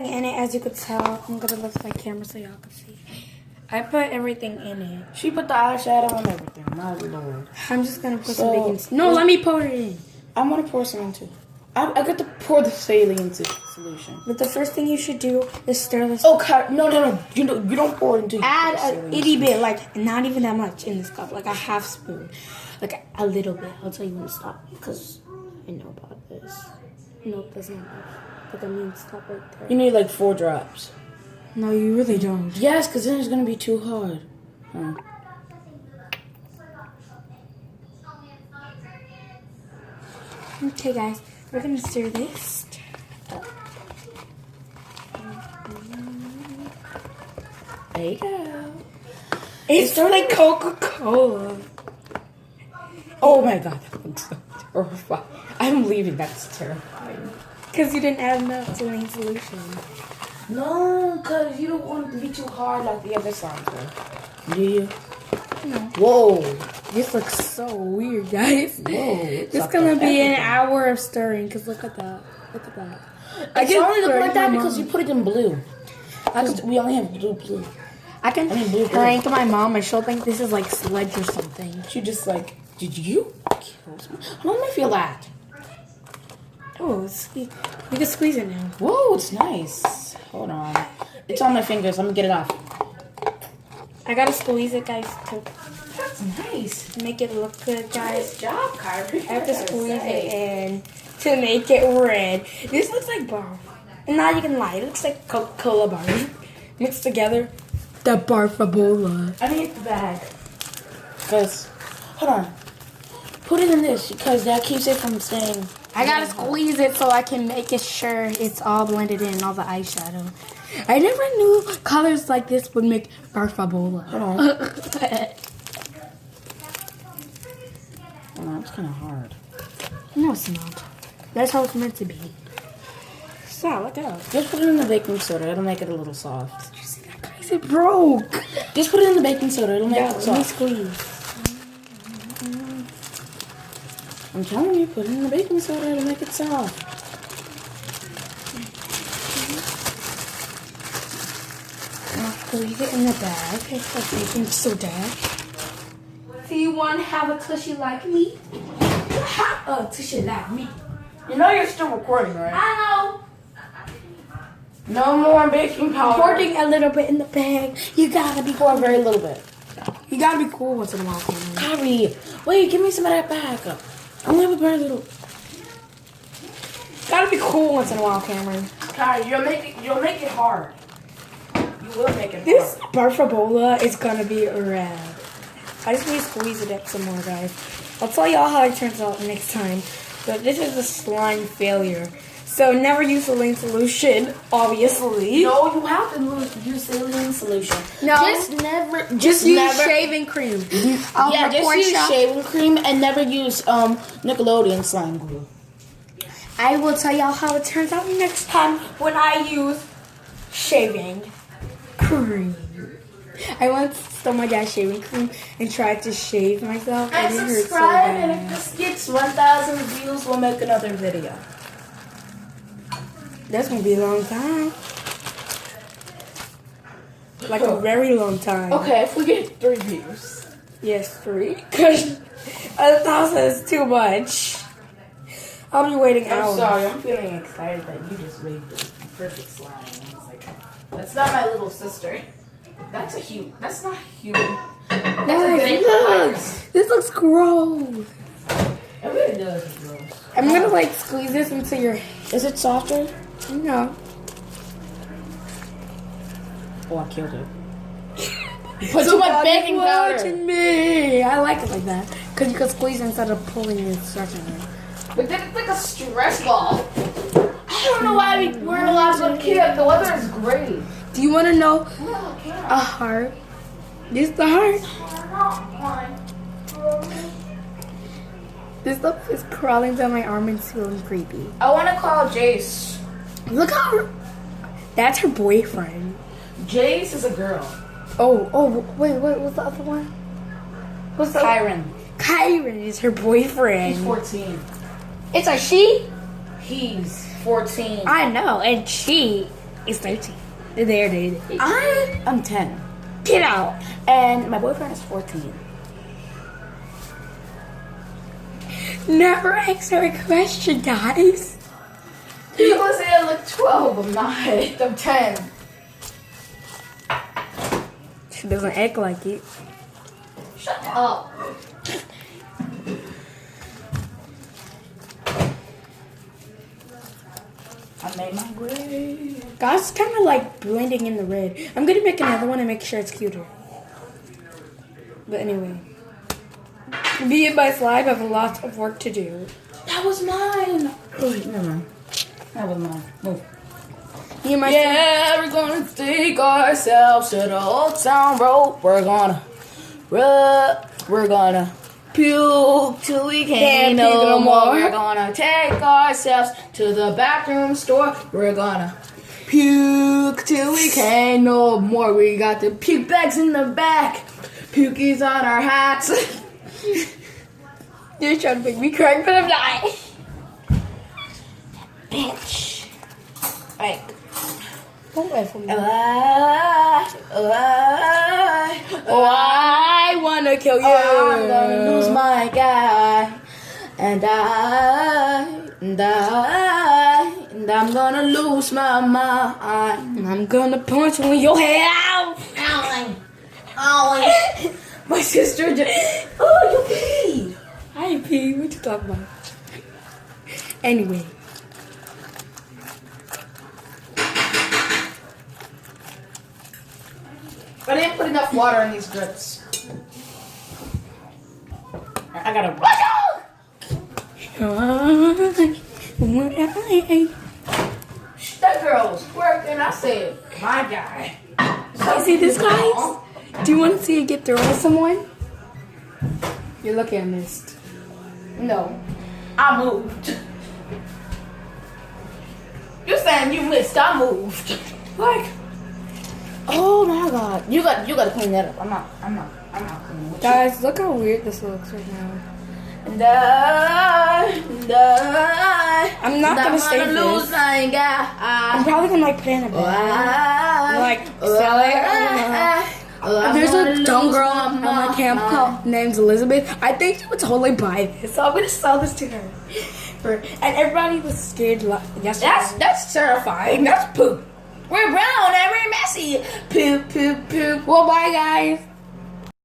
in it, as you could tell. I'm gonna lift my camera so y'all can see. I put everything in it. She put the eyeshadow and everything. My lord. I'm just gonna put some baking. No, let me pour it in. I'm gonna pour some in too. I got to pour the saline solution. But the first thing you should do is stir this. Oh, no. You don't pour it into. Add a itty bit, like not even that much in this cup, like a half spoon, like a little bit. I'll tell you when to stop because I know about this. Nope, that's not enough. But I mean, stop right there. You need like 4 drops. No, you really don't. Yes, because then it's gonna be too hard. Huh. Okay, guys, we're gonna stir this. There you go. It's like Coca-Cola. Oh my god, that looks so terrifying. I'm leaving. That's terrifying. Because you didn't add enough saline solution. No, because you don't want it to be too hard like the other slime do. Do you? No. Whoa. This looks so weird, guys. Whoa. It's gonna be an hour of stirring, because look at that. Look at that. I can only look like that because you put it in blue. We only have blue. I can prank my mom and she'll think this is like sludge or something. She just like, did you kill someone? Let me feel that. Oh, you can squeeze it now. Whoa, it's nice. Hold on. It's on my fingers. Let me get it off. I gotta squeeze it, guys, to That's nice. make it look good, guys. Nice job, Kyrie. I have to squeeze it in to make it red. This looks like barf. And now you can lie. It looks like Coca-Cola barf. Mixed together. The barfabola. I need the bag. Because, hold on. Put it in this because that keeps it from staying. I gotta squeeze it so I can make it sure it's all blended in, all the eyeshadow. I never knew colors like this would make barfabola. Hold on. Hold on, it's kind of hard. No, it's not. That's how it's meant to be. So, look out. Just put it in the baking soda. It'll make it a little soft. Did you see that, guys? It broke. Just put it in the baking soda. It'll make it Let me soft. squeeze. I'm telling you, put it in the baking soda. It'll make it soft. Leave it in the bag. It's like baking soda. Do you want to have a tushy like me? Have a tushy like me. You know you're still recording, right? I know. No more baking powder. Pouring a little bit in the bag. You gotta be Pour cool. a very little bit. You gotta be cool once in a while, Cameron. Kyrie, wait, give me some of that bag. I only have a very little. Gotta be cool once in a while, Cameron. Kyrie, you'll make it hard. You will make it This hard. barfabola is gonna be red. I just need to squeeze it up some more, guys. I'll tell y'all how it turns out next time. But this is a slime failure. So never use saline solution, obviously. No, you have to use saline solution. No. Just use never. shaving cream. Yeah, just use shaving cream and never use Nickelodeon slime glue. I will tell y'all how it turns out next time when I use shaving cream. I once stole my dad's shaving cream and tried to shave myself. And it hurt so subscribe, and bad. if this gets 1,000 views, we'll make another video. That's gonna be a long time. Like a very long time. Okay, if we get 3 views. Yes, 3. Because 1,000 is too much. I'll be waiting I'm hours. sorry, I'm feeling excited that you just made the perfect slime. It's like, that's not my little sister. That's not human. That's a big Look, this looks gross. It really does look gross. I'm gonna like squeeze this into your. Is it softer? No. Oh, I killed it. Put too much baking powder. Watching me. I like it like that because you can squeeze instead of pulling and stretching it. But then it's like a stress ball. I don't know why we weren't allowed to go to camp. The weather is great. Do you want to know a heart? This the heart. This stuff is crawling down my arm and it's feeling creepy. I want to call Jace. Look how that's her boyfriend. Jace is a girl. Oh, wait, what's the other one? What's the Kyron. Kyron is her boyfriend. He's 14. It's a she? He's 14. I know, and she It's 13. There, dude. I'm 10. Get out. And my boyfriend is 14. Never answer a question, guys. People say I look 12. I'm not. I'm 10. She doesn't act like it. Shut up. I made my way. Guys, it's kind of like blending in the red. I'm gonna make another one and make sure it's cuter. But anyway, me and my slime have a lot of work to do. That was mine. Oh, wait, never mind. That was mine. Move. Me and my Yeah, we're gonna take ourselves to the Old Town Road. We're gonna rub. We're gonna puke till we can't no more. We're gonna take ourselves to the bathroom store. We're gonna puke till we can't no more. We got the puke bags in the back. Pukies on our hats. You're trying to make me cry, but I'm not. Bitch. Like, Don't laugh at me. I wanna kill you. I'm gonna lose my guy, and I'm gonna lose my mind. I'm gonna punch you in your head out. My sister just. Oh, you peed. I ain't pee. What you talking about? Anyway. I didn't put enough water in these grips. I gotta. That girl's working. I said, my guy. You see this, guys? Do you want to see it get thrown at someone? You're lucky I missed. No, I moved. You're saying you missed. I moved. Like, oh my god, you got to clean that up. I'm not cleaning with you. Guys, look how weird this looks right now. And I'm not gonna save lose this. my guy. I'm probably gonna like put it in a bag. Like sell it. I don't know. There's a dumb girl on my camp called named Elizabeth. I think she would totally buy this, so I'm gonna sell this to her. And everybody was scared yesterday. That's terrifying. That's poop. We're brown and we're messy. Poop, poop, poop. Well, bye guys.